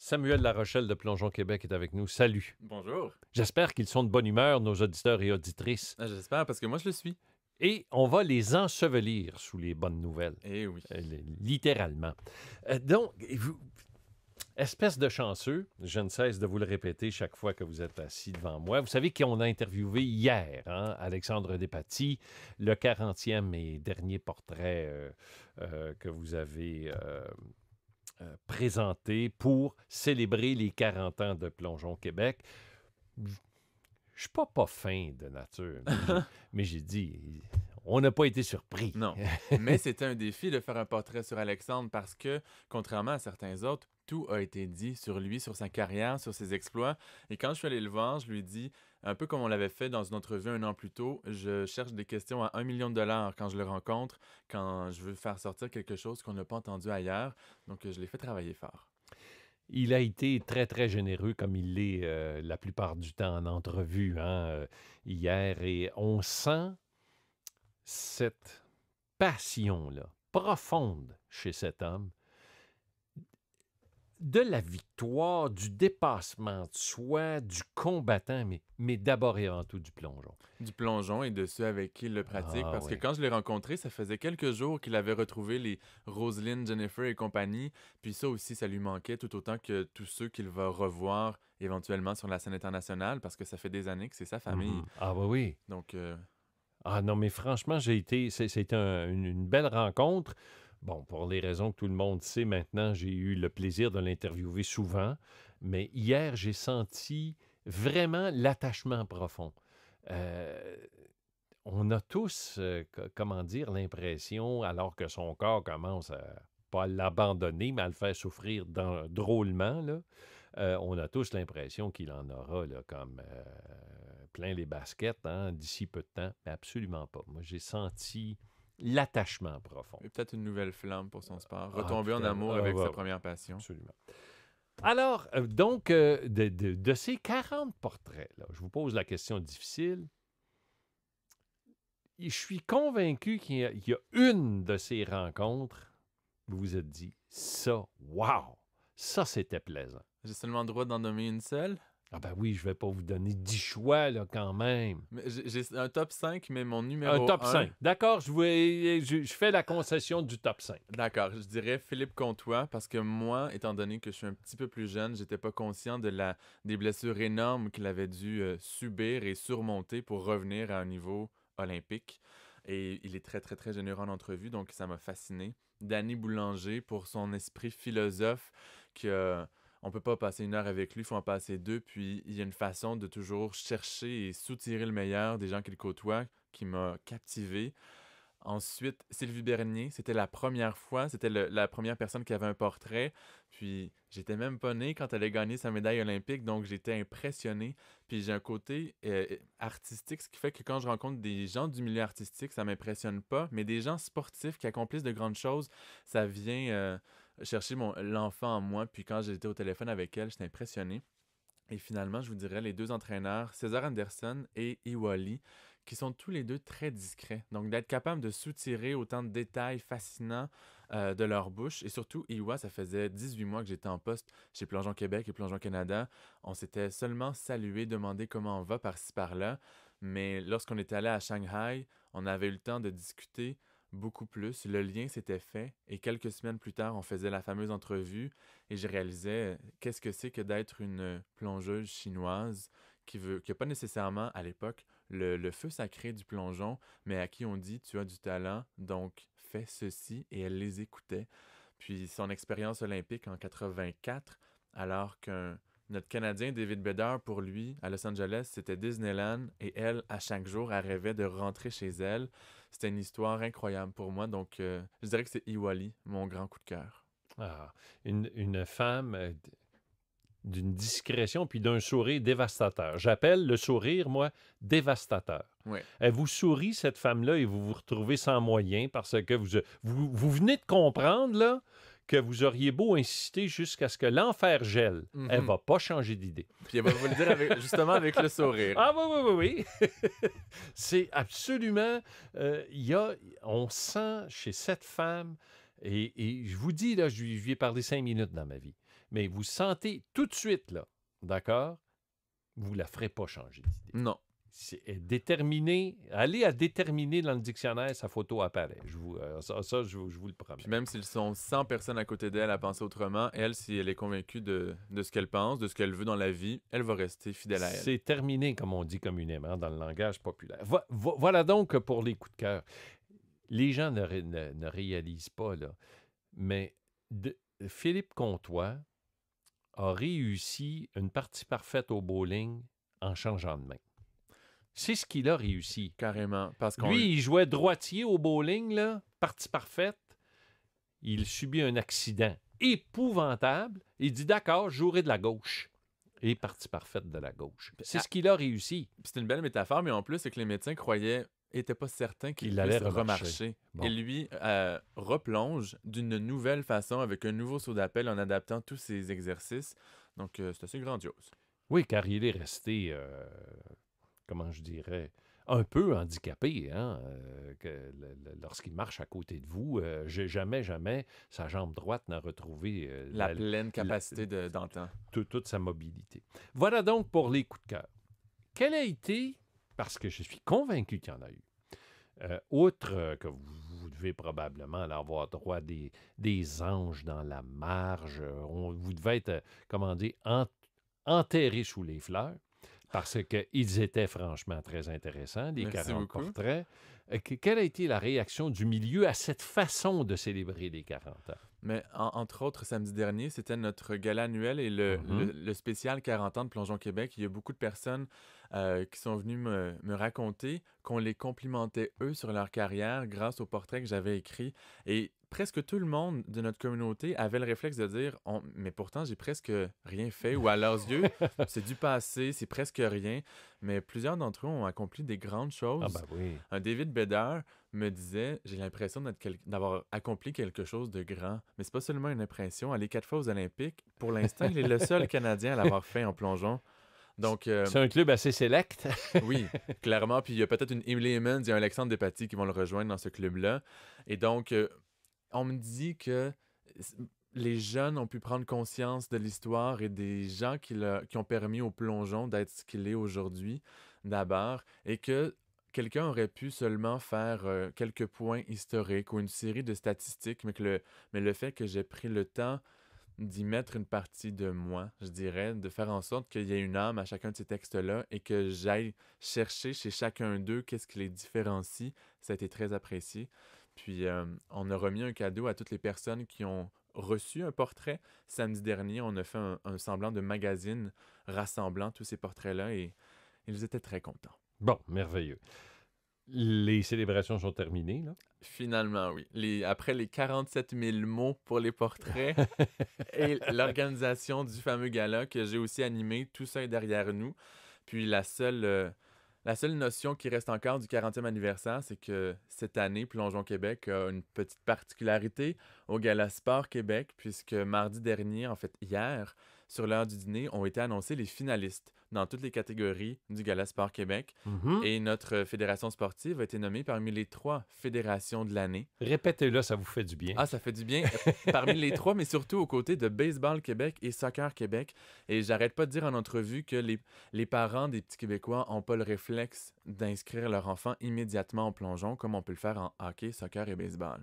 Samuel Larochelle de Plongeon Québec est avec nous. Salut. Bonjour. J'espère qu'ils sont de bonne humeur, nos auditeurs et auditrices. J'espère parce que moi je le suis. Et on va les ensevelir sous les bonnes nouvelles, Eh oui. littéralement. Donc, espèce de chanceux, je ne cesse de vous le répéter chaque fois que vous êtes assis devant moi. Vous savez qu'on a interviewé hier, Alexandre Despatie, le 40e et dernier portrait que vous avez présenté pour célébrer les 40 ans de Plongeon Québec. Je suis pas fin de nature, mais j'ai dit, on n'a pas été surpris. Non. Mais c'était un défi de faire un portrait sur Alexandre parce que, contrairement à certains autres, tout a été dit sur lui, sur sa carrière, sur ses exploits. Et quand je suis allé le voir, je lui ai dit, un peu comme on l'avait fait dans une entrevue un an plus tôt, je cherche des questions à 1 million de dollars quand je le rencontre, quand je veux faire sortir quelque chose qu'on n'a pas entendu ailleurs. Donc, je l'ai fait travailler fort. Il a été très, très généreux, comme il l'est la plupart du temps en entrevue hier. Et on sent cette passion-là, profonde chez cet homme, de la victoire, du dépassement de soi, du combattant, mais d'abord et avant tout du plongeon. Du plongeon et de ceux avec qui il le pratique. Parce que Oui. quand je l'ai rencontré, ça faisait quelques jours qu'il avait retrouvé les Roselyne, Jennifer et compagnie. Puis ça aussi, ça lui manquait tout autant que tous ceux qu'il va revoir éventuellement sur la scène internationale parce que ça fait des années que c'est sa famille. Ah oui. Donc, Ah non, mais franchement, c'était une belle rencontre. Bon, pour les raisons que tout le monde sait maintenant, j'ai eu le plaisir de l'interviewer souvent, mais hier, j'ai senti vraiment l'attachement profond. Euh, on a tous, comment dire, l'impression, alors que son corps commence à pas l'abandonner, mais à le faire souffrir drôlement, là, on a tous l'impression qu'il en aura là, comme plein les baskets d'ici peu de temps, mais absolument pas. Moi, j'ai senti l'attachement profond. et peut-être une nouvelle flamme pour son sport. Ah, Retomber tout en à amour ah, avec sa ouais, première passion. absolument. Alors, donc, de ces 40 portraits, là, je vous pose la question difficile. Je suis convaincu qu'il y a une de ces rencontres où vous vous êtes dit, ça, wow, ça, c'était plaisant. J'ai seulement le droit d'en nommer une seule. Ah ben oui, je vais pas vous donner 10 choix, là, quand même. Mais j'ai un top 5, mais mon Un numéro top 1... 5. D'accord, je fais la concession du top 5. D'accord, je dirais Philippe Comtois parce que moi, étant donné que je suis un petit peu plus jeune, j'étais pas conscient des blessures énormes qu'il avait dû subir et surmonter pour revenir à un niveau olympique. Et il est très, très, très généreux en entrevue, donc ça m'a fasciné. Danny Boulanger pour son esprit philosophe que on peut pas passer 1 heure avec lui, il faut en passer 2. Puis il y a une façon de toujours chercher et soutirer le meilleur des gens qu'il côtoie qui m'a captivé. Ensuite, Sylvie Bernier, c'était la première fois, c'était la première personne qui avait un portrait. Puis, j'étais même pas né quand elle a gagné sa médaille olympique, donc j'étais impressionné. Puis, j'ai un côté artistique, ce qui fait que quand je rencontre des gens du milieu artistique, ça m'impressionne pas, mais des gens sportifs qui accomplissent de grandes choses, ça vient chercher l'enfant en moi. Puis, quand j'étais au téléphone avec elle, j'étais impressionné. Et finalement, je vous dirais les 2 entraîneurs, César Anderson et Iwali, qui sont tous les deux très discrets. Donc, d'être capable de soutirer autant de détails fascinants de leur bouche. Et surtout, Iwa, ça faisait 18 mois que j'étais en poste chez Plongeon Québec et Plongeon Canada. On s'était seulement salué, demandé comment on va par-ci par-là. Mais lorsqu'on était allé à Shanghai, on avait eu le temps de discuter beaucoup plus. Le lien s'était fait et quelques semaines plus tard, on faisait la fameuse entrevue et je réalisais qu'est-ce que c'est que d'être une plongeuse chinoise qui a pas nécessairement à l'époque le feu sacré du plongeon, mais à qui on dit tu as du talent, donc fais ceci et elle les écoutait. Puis son expérience olympique en 84, alors qu'un notre Canadien David Bedard, pour lui, à Los Angeles, c'était Disneyland et elle, à chaque jour, elle rêvait de rentrer chez elle. C'était une histoire incroyable pour moi, donc je dirais que c'est Iwali, mon grand coup de cœur. Ah, une femme d'une discrétion puis d'un sourire dévastateur. J'appelle le sourire, moi, dévastateur. Ouais. Elle vous sourit, cette femme-là, et vous vous retrouvez sans moyens parce que vous venez de comprendre, là, que vous auriez beau insister jusqu'à ce que l'enfer gèle. Elle Mhm. va pas changer d'idée. Puis elle va vous le dire justement avec le sourire. Ah oui. C'est absolument... on sent chez cette femme, et je vous dis, là, je lui ai parlé 5 minutes dans ma vie, mais vous sentez tout de suite, là, d'accord? Vous ne la ferez pas changer d'idée. Non. C'est déterminé. Allez à déterminer dans le dictionnaire, sa photo apparaît. Je vous le promets. Puis même s'ils sont 100 personnes à côté d'elle à penser autrement, elle, si elle est convaincue de ce qu'elle pense, de ce qu'elle veut dans la vie, elle va rester fidèle à elle. C'est terminé, comme on dit communément dans le langage populaire. Voilà donc pour les coups de cœur. Les gens ne réalisent pas, là, mais Philippe Comtois a réussi une partie parfaite au bowling en changeant de main. C'est ce qu'il a réussi. Carrément. Parce qu'on... Lui, il jouait droitier au bowling, là, partie parfaite. Il subit un accident épouvantable. Il dit, d'accord, je jouerai de la gauche. Et partie parfaite de la gauche. C'est ce qu'il a réussi. C'est une belle métaphore, mais en plus, c'est que les médecins n'étaient pas certains qu'il allait puisse remarcher. Bon. Et lui replonge d'une nouvelle façon avec un nouveau saut d'appel en adaptant tous ses exercices. Donc, c'est assez grandiose. Oui, car il est resté, comment je dirais, un peu handicapé. Hein? Lorsqu'il marche à côté de vous, jamais sa jambe droite n'a retrouvé la pleine capacité d'entendre. Toute sa mobilité. Voilà donc pour les coups de cœur. Quel a été, parce que je suis convaincu qu'il y en a eu, outre que vous devez probablement avoir droit des anges dans la marge, vous devez être, comment dire, enterré sous les fleurs, parce qu'ils étaient franchement très intéressants, les Merci 40 beaucoup. portraits. Quelle a été la réaction du milieu à cette façon de célébrer les 40 ans? Mais entre autres, samedi dernier, c'était notre gala annuel et le spécial 40 ans de Plongeon Québec. Il y a beaucoup de personnes qui sont venues me raconter qu'on les complimentait, eux, sur leur carrière grâce aux portraits que j'avais écrits. Et presque tout le monde de notre communauté avait le réflexe de dire « Mais pourtant, j'ai presque rien fait. » Ou à leurs yeux, c'est du passé, c'est presque rien. Mais plusieurs d'entre eux ont accompli des grandes choses. Ah ben oui. Un David Bédard me disait « J'ai l'impression d'avoir accompli quelque chose de grand. » Mais c'est pas seulement une impression. Aller 4 fois aux Olympiques, pour l'instant, il est le seul Canadien à l'avoir fait en plongeon. Donc, c'est un club assez sélect. oui, clairement. Puis il y a peut-être une Emily Emmons et un Alexandre Despatie qui vont le rejoindre dans ce club-là. Et donc, on me dit que les jeunes ont pu prendre conscience de l'histoire et des gens qui ont permis au plongeon d'être ce qu'il est aujourd'hui, d'abord, et que quelqu'un aurait pu seulement faire quelques points historiques ou une série de statistiques, mais le fait que j'ai pris le temps d'y mettre une partie de moi, je dirais, de faire en sorte qu'il y ait une âme à chacun de ces textes-là et que j'aille chercher chez chacun d'eux qu'est-ce qui les différencie. Ça a été très apprécié. Puis, on a remis un cadeau à toutes les personnes qui ont reçu un portrait. Samedi dernier, on a fait un semblant de magazine rassemblant tous ces portraits-là et ils étaient très contents. Bon, merveilleux. Les célébrations sont terminées, là? Finalement, oui. Après les 47 000 mots pour les portraits et l'organisation du fameux gala que j'ai aussi animé, tout ça est derrière nous. Puis la seule notion qui reste encore du 40e anniversaire, c'est que cette année, Plongeon Québec a une petite particularité au Gala Sport Québec, puisque mardi dernier, en fait hier, sur l'heure du dîner, ont été annoncés les finalistes dans toutes les catégories du Gala Sport Québec. Et notre fédération sportive a été nommée parmi les 3 fédérations de l'année. Répétez-le, ça vous fait du bien. Ah, ça fait du bien. Parmi les 3, mais surtout aux côtés de Baseball Québec et Soccer Québec. Et j'arrête pas de dire en entrevue que les parents des petits Québécois n'ont pas le réflexe d'inscrire leur enfant immédiatement en plongeon, comme on peut le faire en hockey, soccer et baseball.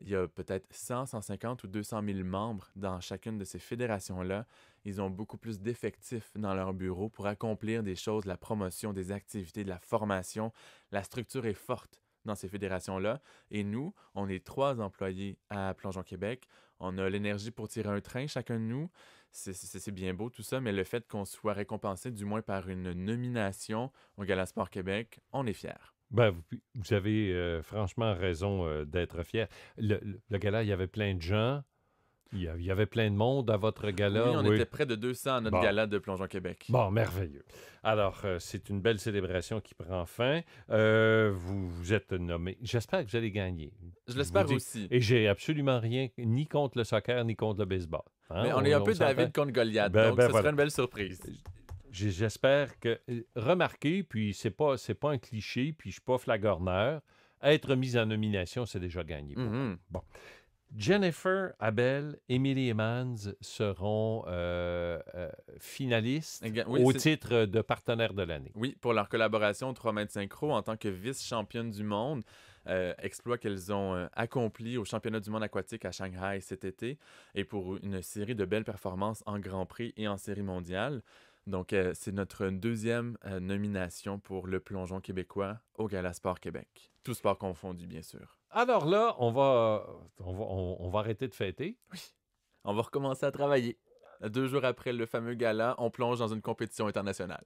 Il y a peut-être 100, 150 ou 200 000 membres dans chacune de ces fédérations-là. Ils ont beaucoup plus d'effectifs dans leur bureau pour accomplir des choses, la promotion, des activités, de la formation. La structure est forte dans ces fédérations-là. Et nous, on est 3 employés à Plongeon Québec. On a l'énergie pour tirer un train, chacun de nous. C'est bien beau tout ça, mais le fait qu'on soit récompensé du moins par une nomination au Gala Sport Québec, on est fiers. Ben, vous avez franchement raison d'être fier. Le gala, il y avait plein de gens. Il y avait plein de monde à votre gala. Oui, on était près de 200 à notre gala de Plongeon Québec. Bon, merveilleux. Alors, c'est une belle célébration qui prend fin. Vous êtes nommé. J'espère que vous allez gagner. Je l'espère aussi. Et j'ai absolument rien ni contre le soccer, ni contre le baseball. Hein? Mais on est un peu David contre Goliath, donc ce serait une belle surprise. J'espère que... Remarquez, puis c'est pas un cliché, puis je suis pas flagorneur. Être mis en nomination, c'est déjà gagné. Bon. Jennifer Abel, Emily Emmons seront finalistes Oui, au titre de partenaire de l'année. Oui, pour leur collaboration aux 3 mètres synchro en tant que vice-championne du monde, exploit qu'elles ont accompli au championnat du monde aquatique à Shanghai cet été, et pour une série de belles performances en Grand Prix et en série mondiale. Donc, c'est notre deuxième nomination pour le plongeon québécois au Gala Sport Québec. Tout sport confondu, bien sûr. Alors là, on va arrêter de fêter. On va recommencer à travailler. 2 jours après le fameux gala, on plonge dans une compétition internationale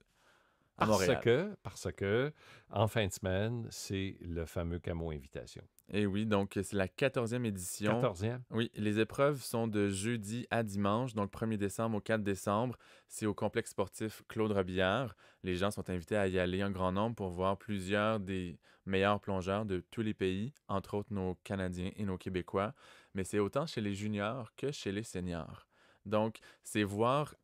à Montréal. Parce que, en fin de semaine, c'est le fameux Camo Invitation. Et oui, donc c'est la 14e édition. 14e? Oui, les épreuves sont de jeudi à dimanche, donc 1er décembre au 4 décembre. C'est au complexe sportif Claude Robillard. Les gens sont invités à y aller en grand nombre pour voir plusieurs des meilleurs plongeurs de tous les pays, entre autres nos Canadiens et nos Québécois. Mais c'est autant chez les juniors que chez les seniors. Donc, c'est voir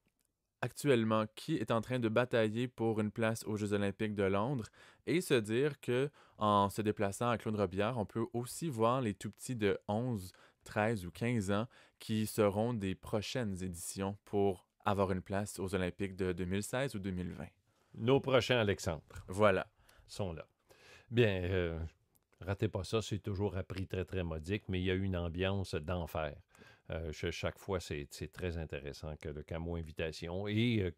actuellement qui est en train de batailler pour une place aux Jeux olympiques de Londres et se dire que en se déplaçant à Claude Robillard, on peut aussi voir les tout-petits de 11, 13 ou 15 ans qui seront des prochaines éditions pour avoir une place aux Olympiques de 2016 ou 2020. Nos prochains Alexandre Voilà. sont là. Bien, ratez pas ça, c'est toujours à prix très, très modique, mais il y a une ambiance d'enfer. Chaque fois, c'est très intéressant que le Camo Invitation. Et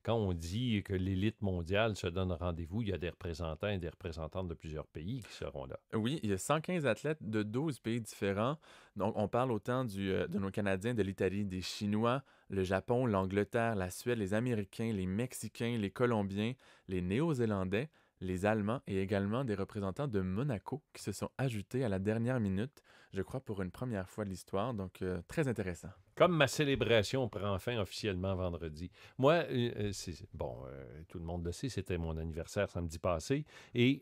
quand on dit que l'élite mondiale se donne rendez-vous, il y a des représentants et des représentantes de plusieurs pays qui seront là. Oui, il y a 115 athlètes de 12 pays différents. Donc, on parle autant de nos Canadiens, de l'Italie, des Chinois, le Japon, l'Angleterre, la Suède, les Américains, les Mexicains, les Colombiens, les Néo-Zélandais, les Allemands et également des représentants de Monaco qui se sont ajoutés à la dernière minute, je crois pour une première fois de l'histoire. Donc, très intéressant. Comme ma célébration prend fin officiellement vendredi. Moi, tout le monde le sait, c'était mon anniversaire samedi passé et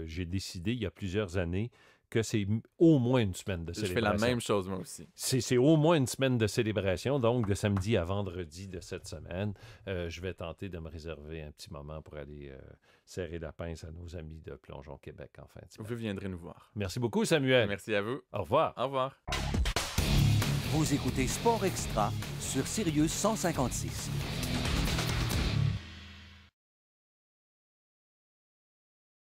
j'ai décidé il y a plusieurs années que c'est au moins une semaine de célébration. Je fais la même chose, moi aussi. C'est au moins une semaine de célébration, donc de samedi à vendredi de cette semaine. Je vais tenter de me réserver un petit moment pour aller serrer la pince à nos amis de Plongeon Québec en fin de semaine. Vous viendrez nous voir. Merci beaucoup, Samuel. Merci à vous. Au revoir. Au revoir. Vous écoutez Sport Extra sur Sirius 156.